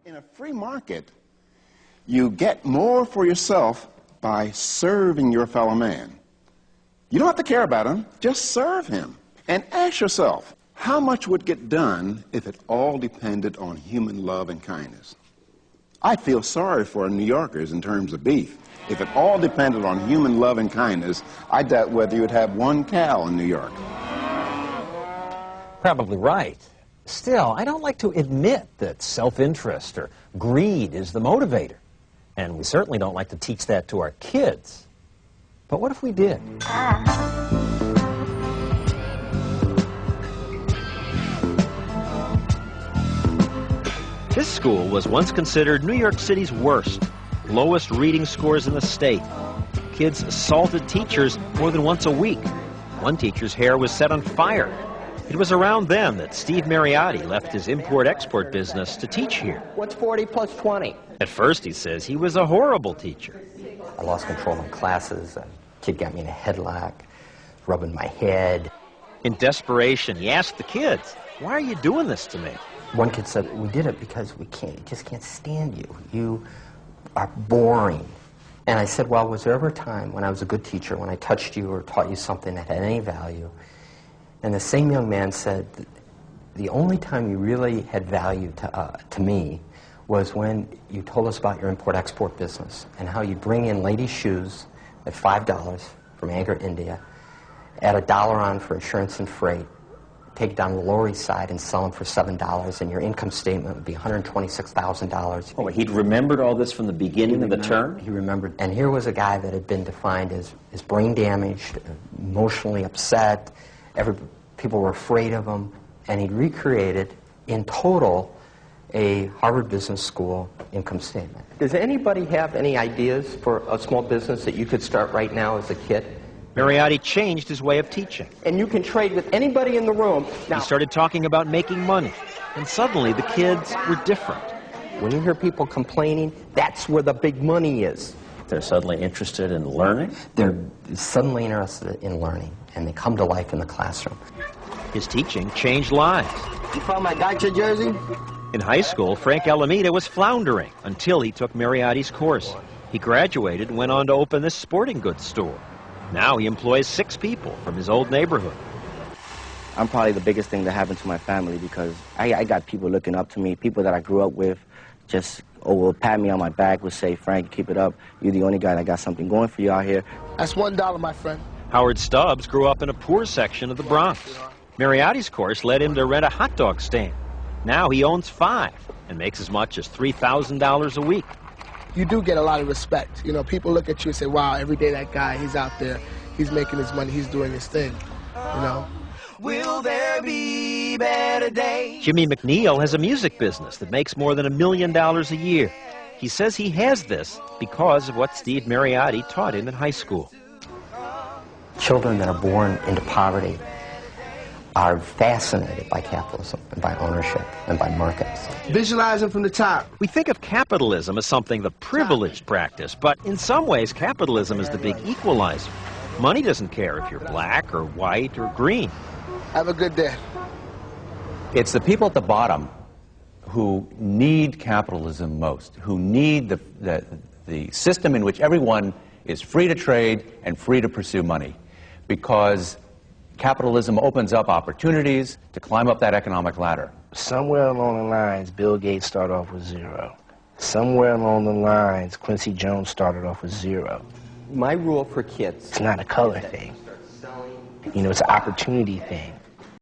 In a free market, you get more for yourself by serving your fellow man. You don't have to care about him, just serve him. And ask yourself, how much would get done if it all depended on human love and kindness? I feel sorry for New Yorkers in terms of beef. If it all depended on human love and kindness, I doubt whether you'd have one cow in New York. Probably right. Still, I don't like to admit that self-interest or greed is the motivator. And we certainly don't like to teach that to our kids. But what if we did? This school was once considered New York City's worst, lowest reading scores in the state. Kids assaulted teachers more than once a week. One teacher's hair was set on fire. It was around then that Steve Mariotti left his import-export business to teach here. What's 40 plus 20? At first, he says, he was a horrible teacher. I lost control of my classes. A kid got me in a headlock, rubbing my head. In desperation, he asked the kids, "Why are you doing this to me?" One kid said, "We did it because we just can't stand you. You are boring." And I said, "Well, was there ever a time when I was a good teacher, when I touched you or taught you something that had any value?" And the same young man said, "The only time you really had value to me was when you told us about your import-export business and how you bring in ladies' shoes at $5 from Agra, India, add $1 on for insurance and freight, take it down the Lower East Side and sell them for $7, and your income statement would be $126,000. Oh, he'd remembered all this from the beginning of the term? He remembered. And here was a guy that had been defined as brain damaged, emotionally upset. People were afraid of him. And he'd recreated, in total, a Harvard Business School income statement. Does anybody have any ideas for a small business that you could start right now as a kid? Mariotti changed his way of teaching. And you can trade with anybody in the room. Now, he started talking about making money, and suddenly the kids were different. When you hear people complaining, that's where the big money is. They're suddenly interested in learning? They're suddenly interested in learning, and they come to life in the classroom. His teaching changed lives. You found my Dodger jersey? In high school, Frank Alameda was floundering until he took Mariotti's course. He graduated and went on to open this sporting goods store. Now he employs 6 people from his old neighborhood. I'm probably the biggest thing that happened to my family because I got people looking up to me, people that I grew up with, just will pat me on my back, would say, "Frank, keep it up. You're the only guy that got something going for you out here." That's $1, my friend. Howard Stubbs grew up in a poor section of the Bronx. Mariotti's course led him to rent a hot dog stand. Now he owns 5 and makes as much as $3,000 a week. You do get a lot of respect. You know, people look at you and say, "Wow, every day that guy, he's out there, he's making his money, he's doing his thing," you know. Will there be better days? Jimmy McNeil has a music business that makes more than $1 million a year. He says he has this because of what Steve Mariotti taught him in high school. Children that are born into poverty are fascinated by capitalism and by ownership and by markets. Visualizing from the top. We think of capitalism as something the privileged practice, but in some ways capitalism is the big equalizer. Money doesn't care if you're black or white or green. Have a good day. It's the people at the bottom who need capitalism most, who need the system in which everyone is free to trade and free to pursue money, because capitalism opens up opportunities to climb up that economic ladder. Somewhere along the lines, Bill Gates started off with 0. Somewhere along the lines, Quincy Jones started off with 0. My rule for kids... It's not a color thing. You know, it's an opportunity thing.